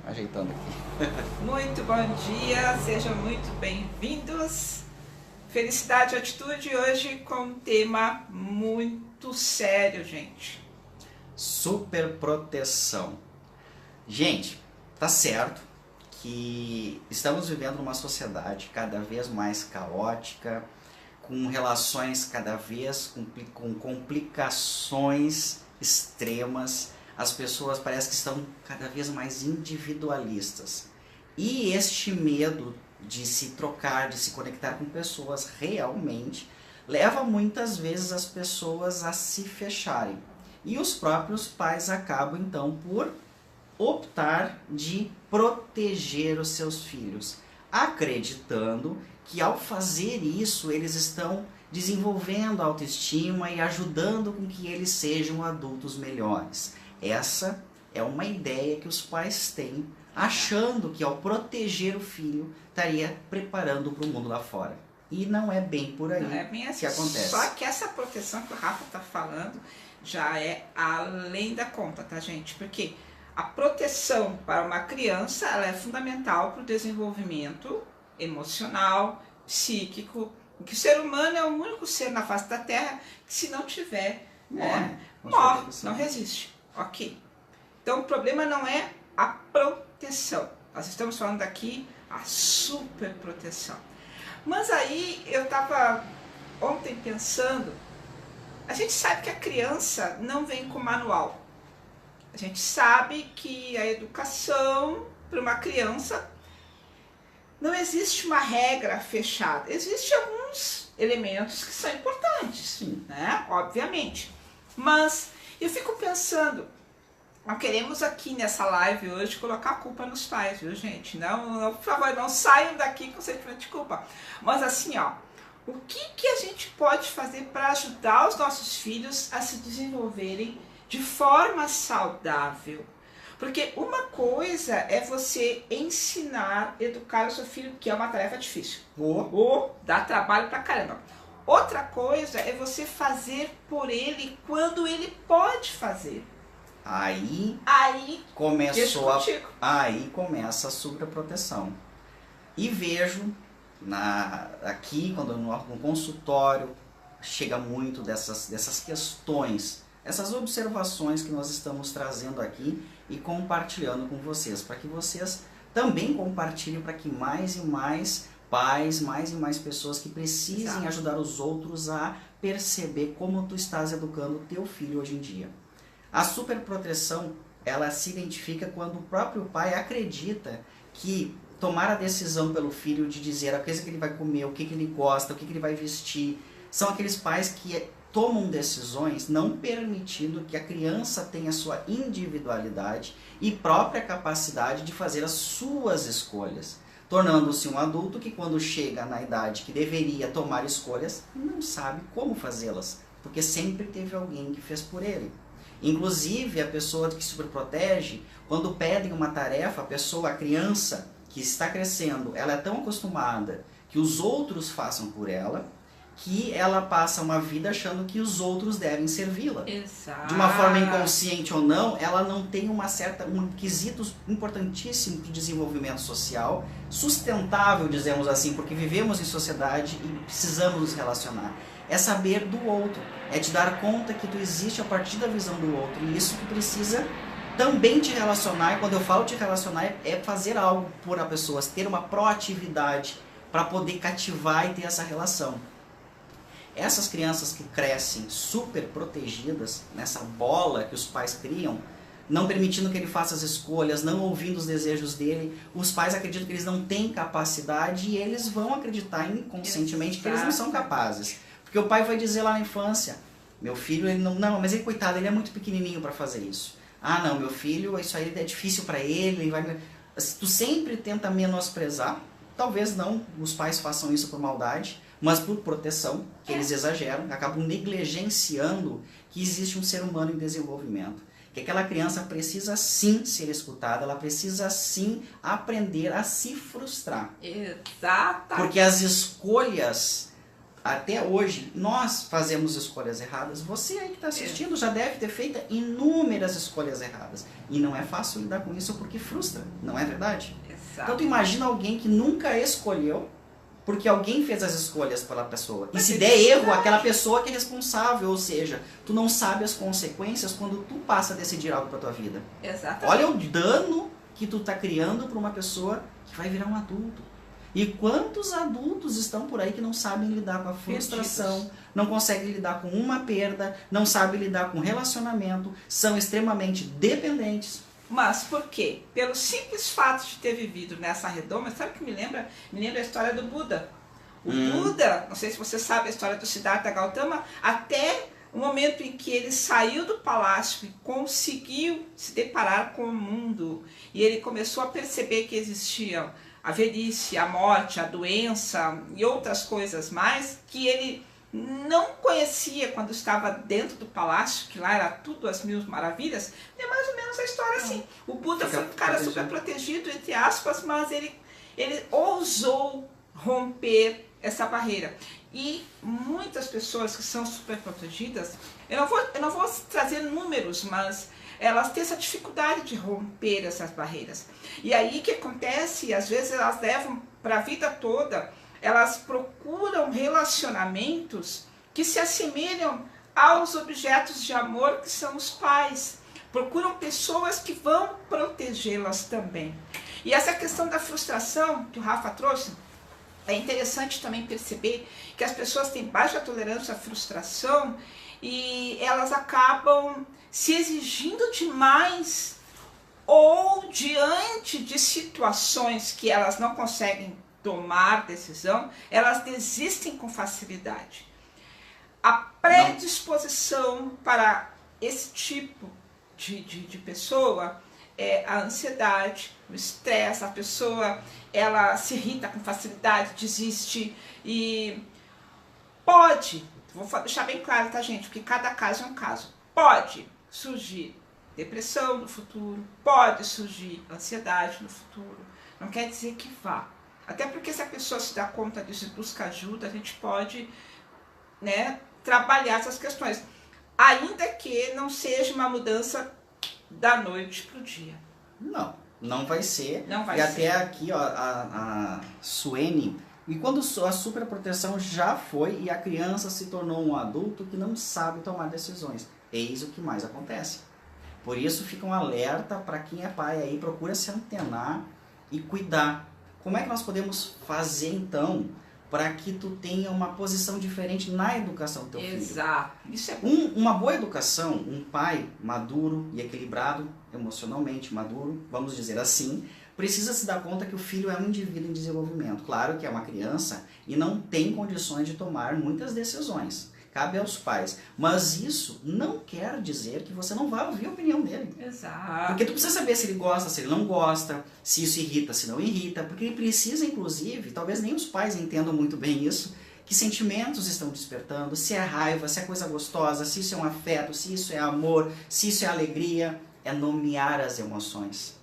Ajeitando aqui. Muito bom dia, sejam muito bem-vindos. Felicidade e Atitude hoje com um tema muito sério, gente. Superproteção. Gente, tá certo que estamos vivendo numa sociedade cada vez mais caótica, com relações cada vez com complicações extremas. As pessoas parecem que estão cada vez mais individualistas. E este medo de se trocar, de se conectar com pessoas realmente, leva muitas vezes as pessoas a se fecharem. E os próprios pais acabam então por optar de proteger os seus filhos, acreditando que ao fazer isso eles estão desenvolvendo a autoestima e ajudando com que eles sejam adultos melhores. Essa é uma ideia que os pais têm, achando que ao proteger o filho estaria preparando para o mundo lá fora. E não é bem por aí que acontece. Só que essa proteção que o Rafa está falando já é além da conta, tá, gente? Porque a proteção para uma criança ela é fundamental para o desenvolvimento emocional, psíquico, que o ser humano é o único ser na face da Terra que se não tiver, morre, não resiste. Ok. Então o problema não é a proteção. Nós estamos falando aqui a superproteção. Mas aí eu estava ontem pensando, a gente sabe que a criança não vem com manual. A gente sabe que a educação para uma criança não existe uma regra fechada. Existem alguns elementos que são importantes, sim, né? Obviamente. Mas eu fico pensando, não queremos aqui nessa live hoje colocar a culpa nos pais, viu, gente? Não, por favor, não saiam daqui com sentimento de culpa. Mas assim, ó, o que a gente pode fazer para ajudar os nossos filhos a se desenvolverem de forma saudável? Porque uma coisa é você ensinar, educar o seu filho, que é uma tarefa difícil. Dá trabalho pra caramba. Outra coisa é você fazer por ele quando ele pode fazer. Aí começa a superproteção. E vejo aqui, quando no consultório, chega muito dessas questões, essas observações que nós estamos trazendo aqui e compartilhando com vocês, para que vocês também compartilhem, para que mais e mais pais, mais e mais pessoas que precisem ajudar os outros a perceber como tu estás educando o teu filho hoje em dia. A superproteção, ela se identifica quando o próprio pai acredita que tomar a decisão pelo filho de dizer a coisa que ele vai comer, o que ele gosta, o que ele vai vestir, são aqueles pais que tomam decisões não permitindo que a criança tenha sua individualidade e própria capacidade de fazer as suas escolhas, tornando-se um adulto que quando chega na idade que deveria tomar escolhas, não sabe como fazê-las, porque sempre teve alguém que fez por ele. Inclusive, a pessoa que superprotege, quando pedem uma tarefa, a criança que está crescendo, ela é tão acostumada que os outros façam por ela, que ela passa uma vida achando que os outros devem servi-la. Exato. De uma forma inconsciente ou não, ela não tem um quesito importantíssimo para o desenvolvimento social, sustentável, dizemos assim, porque vivemos em sociedade e precisamos nos relacionar. É saber do outro, é te dar conta que tu existe a partir da visão do outro, e isso tu precisa também te relacionar, e quando eu falo te relacionar, é fazer algo por a pessoa, ter uma proatividade para poder cativar e ter essa relação. Essas crianças que crescem super protegidas, nessa bola que os pais criam, não permitindo que ele faça as escolhas, não ouvindo os desejos dele, os pais acreditam que eles não têm capacidade e eles vão acreditar inconscientemente que eles não são capazes. Porque o pai vai dizer lá na infância, meu filho, ele não, mas ele, coitado, ele é muito pequenininho para fazer isso. Ah, não, meu filho, isso aí é difícil para ele, tu sempre tenta menosprezar, talvez não os pais façam isso por maldade, mas por proteção, que eles exageram, acabam negligenciando que existe um ser humano em desenvolvimento. Que aquela criança precisa sim ser escutada, ela precisa sim aprender a se frustrar. Exatamente. Porque as escolhas até hoje, nós fazemos escolhas erradas. Você aí que está assistindo já deve ter feito inúmeras escolhas erradas. E não é fácil lidar com isso porque frustra, não é verdade? Exato. Então tu imagina alguém que nunca escolheu porque alguém fez as escolhas pela pessoa. E se der erro, aquela pessoa que é responsável, ou seja, tu não sabe as consequências quando tu passa a decidir algo para tua vida. Exatamente. Olha o dano que tu tá criando para uma pessoa que vai virar um adulto. E quantos adultos estão por aí que não sabem lidar com a frustração, não conseguem lidar com uma perda, não sabem lidar com relacionamento, são extremamente dependentes. Mas por quê? Pelo simples fato de ter vivido nessa redoma, sabe o que me lembra? Me lembra a história do Buda. O Buda, não sei se você sabe a história do Siddhartha Gautama, até o momento em que ele saiu do palácio e conseguiu se deparar com o mundo, e ele começou a perceber que existiam a velhice, a morte, a doença e outras coisas mais que ele não conhecia quando estava dentro do palácio, que lá era tudo as mil maravilhas. É mais ou menos a história assim. O Buda foi um cara super protegido, entre aspas, mas ele ousou romper essa barreira. E muitas pessoas que são super protegidas, eu não vou trazer números, mas elas têm essa dificuldade de romper essas barreiras. E aí o que acontece? Às vezes elas levam para a vida toda, elas procuram relacionamentos que se assemelham aos objetos de amor que são os pais. Procuram pessoas que vão protegê-las também. E essa questão da frustração que o Rafa trouxe, é interessante também perceber que as pessoas têm baixa tolerância à frustração e elas acabam se exigindo demais, ou diante de situações que elas não conseguem tomar decisão, elas desistem com facilidade. A predisposição para esse tipo de pessoa é a ansiedade, o estresse. A pessoa ela se irrita com facilidade, desiste e pode, vou deixar bem claro, tá, gente, porque cada caso é um caso, pode surgir depressão no futuro, pode surgir ansiedade no futuro, não quer dizer que vá. Até porque se a pessoa se dá conta disso e busca ajuda, a gente pode, né, trabalhar essas questões. Ainda que não seja uma mudança da noite para o dia. Não, não vai ser. Não vai e ser. Até aqui, ó, a Suene, e quando a superproteção já foi e a criança se tornou um adulto que não sabe tomar decisões. Eis o que mais acontece. Por isso fica um alerta para quem é pai aí, procura se antenar e cuidar. Como é que nós podemos fazer então para que tu tenha uma posição diferente na educação do teu filho? Exato. Isso é bom. Uma boa educação, um pai maduro e equilibrado, emocionalmente maduro, vamos dizer assim, precisa se dar conta que o filho é um indivíduo em desenvolvimento. Claro que é uma criança e não tem condições de tomar muitas decisões. Cabe aos pais. Mas isso não quer dizer que você não vai ouvir a opinião dele. Exato. Porque tu precisa saber se ele gosta, se ele não gosta, se isso irrita, se não irrita. Porque ele precisa, inclusive, talvez nem os pais entendam muito bem isso, que sentimentos estão despertando, se é raiva, se é coisa gostosa, se isso é um afeto, se isso é amor, se isso é alegria. É nomear as emoções.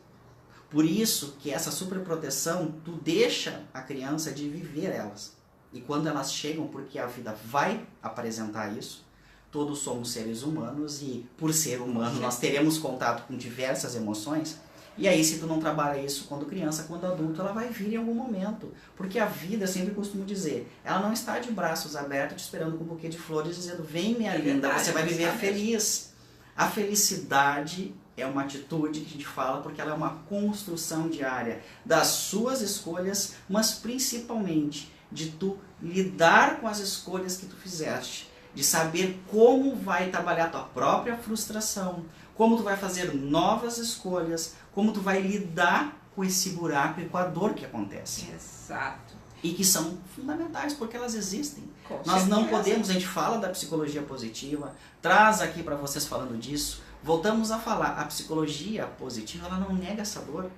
Por isso que essa superproteção, tu deixa a criança de viver elas. E quando elas chegam, porque a vida vai apresentar isso, todos somos seres humanos e por ser humano nós teremos contato com diversas emoções. E aí se tu não trabalha isso quando criança, quando adulto, ela vai vir em algum momento. Porque a vida, eu sempre costumo dizer, ela não está de braços abertos te esperando com um buquê de flores dizendo, vem minha linda, você vai viver feliz. A felicidade é uma atitude que a gente fala porque ela é uma construção diária das suas escolhas, mas principalmente de tu lidar com as escolhas que tu fizeste, de saber como vai trabalhar a tua própria frustração, como tu vai fazer novas escolhas, como tu vai lidar com esse buraco e com a dor que acontece. Exato. E que são fundamentais, porque elas existem. Com Nós não certeza. podemos, a gente fala da psicologia positiva, traz aqui para vocês falando disso, voltamos a falar, a psicologia positiva, ela não nega essa dor.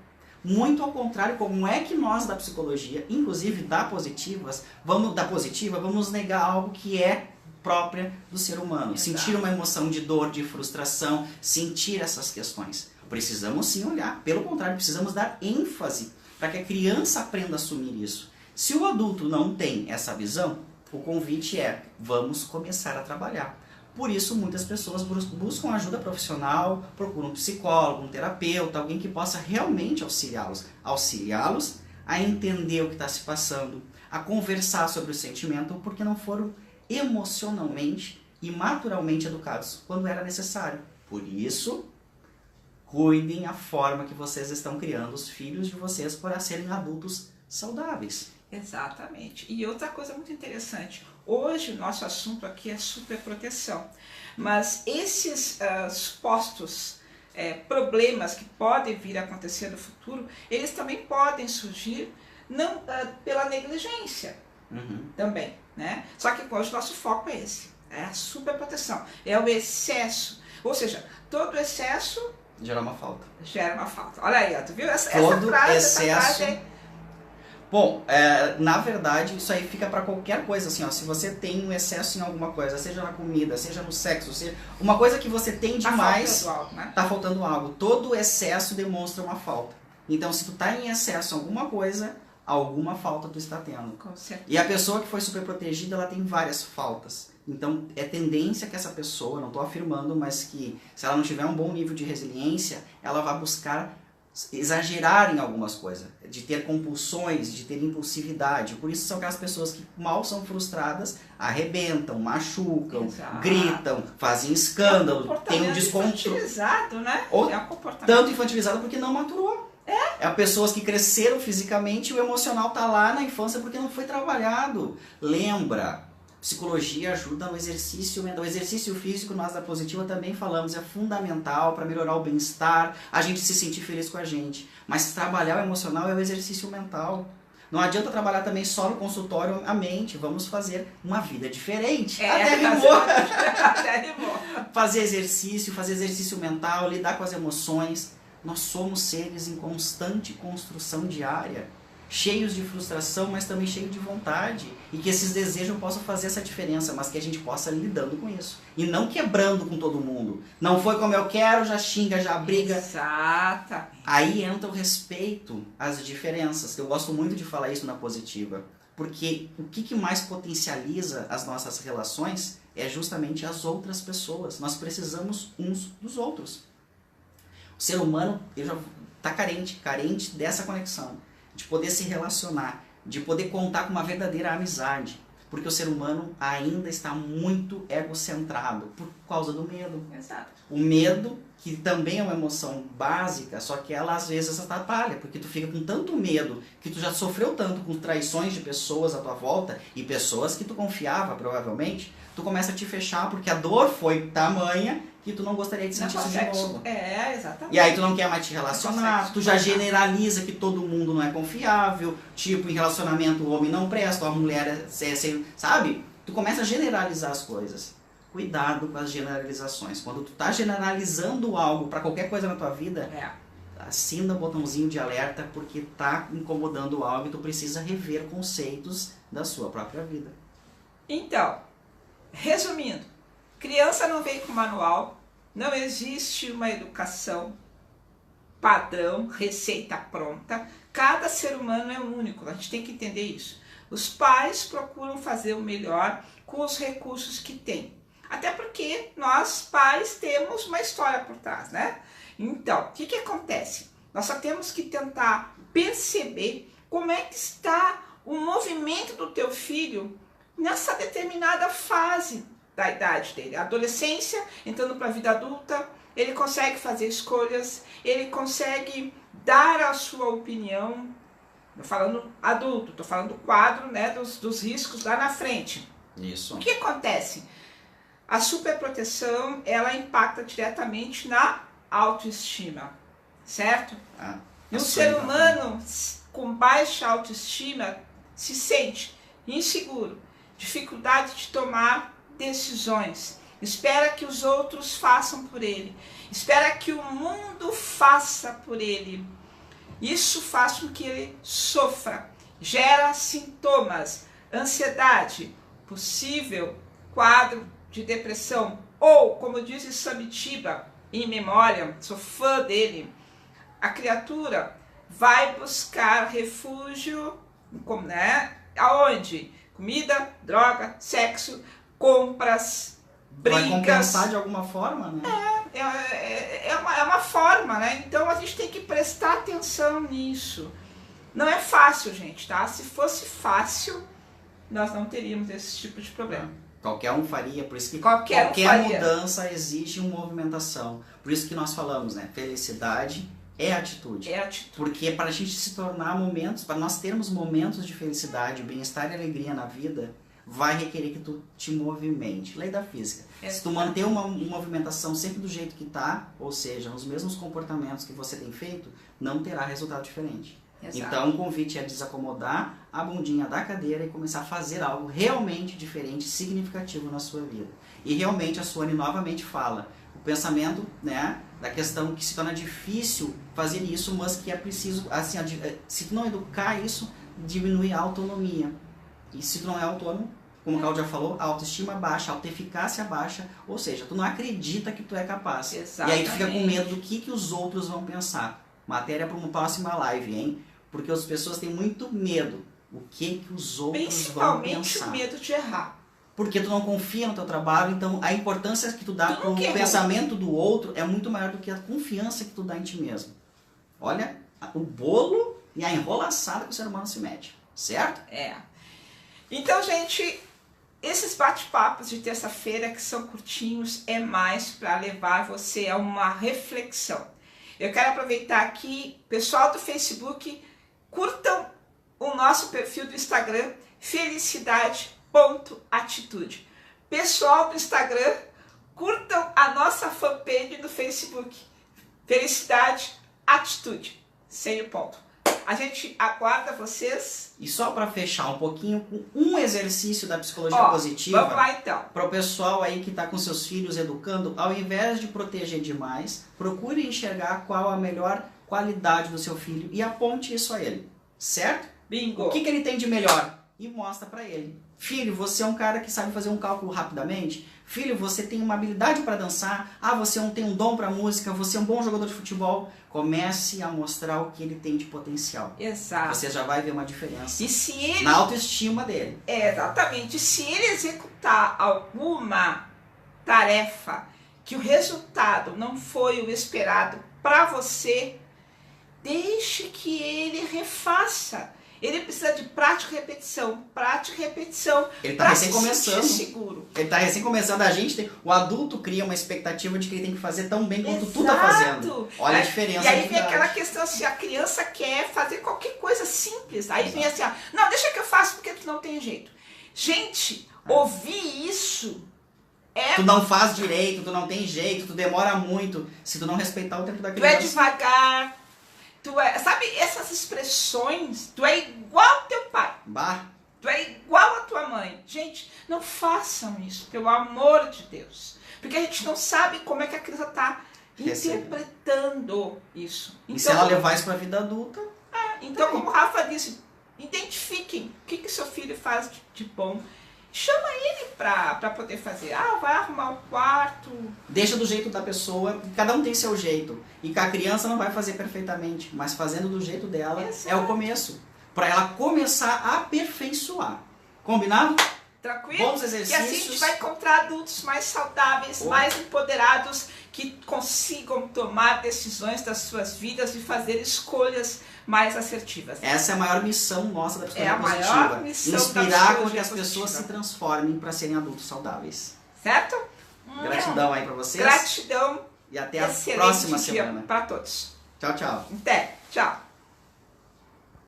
Muito ao contrário, como é que nós da psicologia, inclusive da positiva, vamos negar algo que é própria do ser humano. Exato. Sentir uma emoção de dor, de frustração, sentir essas questões. Precisamos sim olhar, pelo contrário, precisamos dar ênfase para que a criança aprenda a assumir isso. Se o adulto não tem essa visão, o convite é, vamos começar a trabalhar. Por isso, muitas pessoas buscam ajuda profissional, procuram um psicólogo, um terapeuta, alguém que possa realmente auxiliá-los a entender o que está se passando, a conversar sobre o sentimento, porque não foram emocionalmente e maturalmente educados quando era necessário. Por isso, cuidem a forma que vocês estão criando os filhos de vocês para serem adultos saudáveis. Exatamente. E outra coisa muito interessante, hoje o nosso assunto aqui é superproteção, mas esses supostos problemas que podem vir a acontecer no futuro, eles também podem surgir não pela negligência também, né? Só que hoje o nosso foco é esse, é a superproteção, é o excesso, ou seja, todo excesso gera uma falta. Gera uma falta. Olha aí, ó, tu viu? Essa frase é... Bom, na verdade, isso aí fica para qualquer coisa, assim, ó, se você tem um excesso em alguma coisa, seja na comida, seja no sexo, seja uma coisa que você tem demais, tá faltando algo. Todo excesso demonstra uma falta. Então, se tu tá em excesso em alguma coisa, alguma falta tu está tendo. Com certeza. E a pessoa que foi super protegida, ela tem várias faltas. Então, é tendência que essa pessoa, não estou afirmando, mas que se ela não tiver um bom nível de resiliência, ela vai buscar exagerar em algumas coisas, de ter compulsões, de ter impulsividade. Por isso são aquelas pessoas que mal são frustradas, arrebentam, machucam, gritam, fazem escândalo, tem um descontrole. Infantilizado, né? Ou tanto infantilizado porque não maturou. É pessoas que cresceram fisicamente e o emocional tá lá na infância porque não foi trabalhado. Lembra, psicologia ajuda no exercício mental. O exercício físico, nós da Positiva também falamos, é fundamental para melhorar o bem-estar, a gente se sentir feliz com a gente. Mas trabalhar o emocional é o exercício mental. Não adianta trabalhar também só no consultório a mente, vamos fazer uma vida diferente. Até rimou. Até rimou. Fazer exercício mental, lidar com as emoções. Nós somos seres em constante construção diária, cheios de frustração, mas também cheios de vontade. E que esses desejos possam fazer essa diferença, mas que a gente possa ir lidando com isso. E não quebrando com todo mundo. Não foi como eu quero, já xinga, já briga. Exatamente. Aí entra o respeito às diferenças. Eu gosto muito de falar isso na Positiva. Porque o que mais potencializa as nossas relações é justamente as outras pessoas. Nós precisamos uns dos outros. O ser humano está carente dessa conexão, de poder se relacionar, de poder contar com uma verdadeira amizade, porque o ser humano ainda está muito egocentrado por causa do medo. Exato. O medo, que também é uma emoção básica, só que ela às vezes atrapalha, porque tu fica com tanto medo, que tu já sofreu tanto com traições de pessoas à tua volta, e pessoas que tu confiava provavelmente, tu começa a te fechar, porque a dor foi tamanha, que tu não gostaria de sentir isso de novo. Exatamente. E aí tu não quer mais te relacionar, tu já generaliza que todo mundo não é confiável, tipo, em relacionamento o homem não presta, a mulher sabe? Tu começa a generalizar as coisas. Cuidado com as generalizações. Quando tu tá generalizando algo para qualquer coisa na tua vida, assina o botãozinho de alerta, porque tá incomodando algo e tu precisa rever conceitos da sua própria vida. Então, resumindo, criança não vem com manual, não existe uma educação padrão, receita pronta. Cada ser humano é único, a gente tem que entender isso. Os pais procuram fazer o melhor com os recursos que têm. Até porque nós, pais, temos uma história por trás, né? Então, o que acontece? Nós só temos que tentar perceber como é que está o movimento do teu filho nessa determinada fase da idade dele. A adolescência, entrando para a vida adulta, ele consegue fazer escolhas, ele consegue dar a sua opinião. Estou falando adulto, estou falando do quadro, né, dos riscos lá na frente. Isso. O que acontece? A superproteção, ela impacta diretamente na autoestima, certo? E um ser humano com baixa autoestima se sente inseguro, dificuldade de tomar decisões, espera que os outros façam por ele, espera que o mundo faça por ele. Isso faz com que ele sofra, gera sintomas, ansiedade, possível quadro de depressão, ou, como diz Samitiba, em memória, sou fã dele, a criatura vai buscar refúgio, né? Aonde? Comida, droga, sexo, compras, brigas. Vai compensar de alguma forma, né? É uma forma, né? Então a gente tem que prestar atenção nisso. Não é fácil, gente, tá? Se fosse fácil, nós não teríamos esse tipo de problema. Qualquer um faria, por isso que Qualquer mudança exige uma movimentação. Por isso que nós falamos, né? Felicidade é atitude. É atitude. Porque para a gente se tornar momentos, para nós termos momentos de felicidade, bem-estar e alegria na vida, vai requerer que tu te movimente. Lei da física. Se tu manter uma movimentação sempre do jeito que tá, ou seja, nos mesmos comportamentos que você tem feito, não terá resultado diferente. Exato. Então o convite é desacomodar a bundinha da cadeira e começar a fazer algo realmente diferente, significativo na sua vida. E realmente a Suane novamente fala, o pensamento, né, da questão que se torna difícil fazer isso, mas que é preciso, assim, se tu não educar isso, diminui a autonomia. E se tu não é autônomo, como a Cláudia falou, a autoestima baixa, a autoeficácia baixa, ou seja, tu não acredita que tu é capaz. Exatamente. E aí tu fica com medo do que os outros vão pensar. Matéria para uma próxima live, hein? Porque as pessoas têm muito medo. O que os outros vão pensar. Principalmente o medo de errar. Porque tu não confia no teu trabalho, então a importância que tu dá para o pensamento do outro é muito maior do que a confiança que tu dá em ti mesmo. Olha, o bolo e a enrolaçada que o ser humano se mete, certo? É. Então, gente, esses bate-papos de terça-feira que são curtinhos é mais para levar você a uma reflexão. Eu quero aproveitar aqui, pessoal do Facebook, curtam o nosso perfil do Instagram, felicidade.atitude. Pessoal do Instagram, curtam a nossa fanpage no Facebook, Felicidade Atitude, sem o ponto. A gente aguarda vocês. E só para fechar um pouquinho com um exercício da psicologia positiva. Vamos lá então. Para o pessoal aí que está com seus filhos educando, ao invés de proteger demais, procure enxergar qual a melhor qualidade do seu filho e aponte isso a ele, certo? Bingo! O que ele tem de melhor? E mostra para ele. Filho, você é um cara que sabe fazer um cálculo rapidamente? Filho, você tem uma habilidade para dançar? Ah, você tem um dom para música? Você é um bom jogador de futebol? Comece a mostrar o que ele tem de potencial. Exato. Você já vai ver uma diferença e se ele... na autoestima dele. Exatamente. Se ele executar alguma tarefa que o resultado não foi o esperado para você, deixe que ele refaça. Ele precisa de prática e repetição. Prática e repetição. Ele está recém começando. Seguro. Ele está recém começando. O adulto cria uma expectativa de que ele tem que fazer tão bem quanto Exato. tu tá fazendo. Olha a diferença. E aí vem aquela questão assim, a criança quer fazer qualquer coisa simples. Aí vem assim, não, deixa que eu faço porque tu não tem jeito. Gente, ouvir isso é... Tu não faz direito, tu não tem jeito, tu demora muito. Se tu não respeitar o tempo da Tu criança. é devagar. Tu é, sabe, essas expressões, tu é igual ao teu pai. Bah. Tu é igual à tua mãe. Gente, não façam isso, pelo amor de Deus. Porque a gente não sabe como é que a criança está interpretando isso. Então, e se ela levar isso para a vida adulta? Então, como o Rafa disse, identifiquem o que seu filho faz de bom. Chama ele pra poder fazer. Vai arrumar o quarto. Deixa do jeito da pessoa. Cada um tem seu jeito. E que a criança não vai fazer perfeitamente. Mas fazendo do jeito dela é o começo. Para ela começar a aperfeiçoar. Combinado? Tranquilo? Bons exercícios. E assim a gente vai encontrar adultos mais saudáveis, mais empoderados, que consigam tomar decisões das suas vidas e fazer escolhas mais assertivas. Essa é a maior missão nossa da psicologia positiva. É a maior missão inspirar com que as pessoas se transformem para serem adultos saudáveis. Certo? Gratidão aí para vocês. Gratidão. E até a próxima dia semana. para todos. Tchau, tchau. Até. Tchau.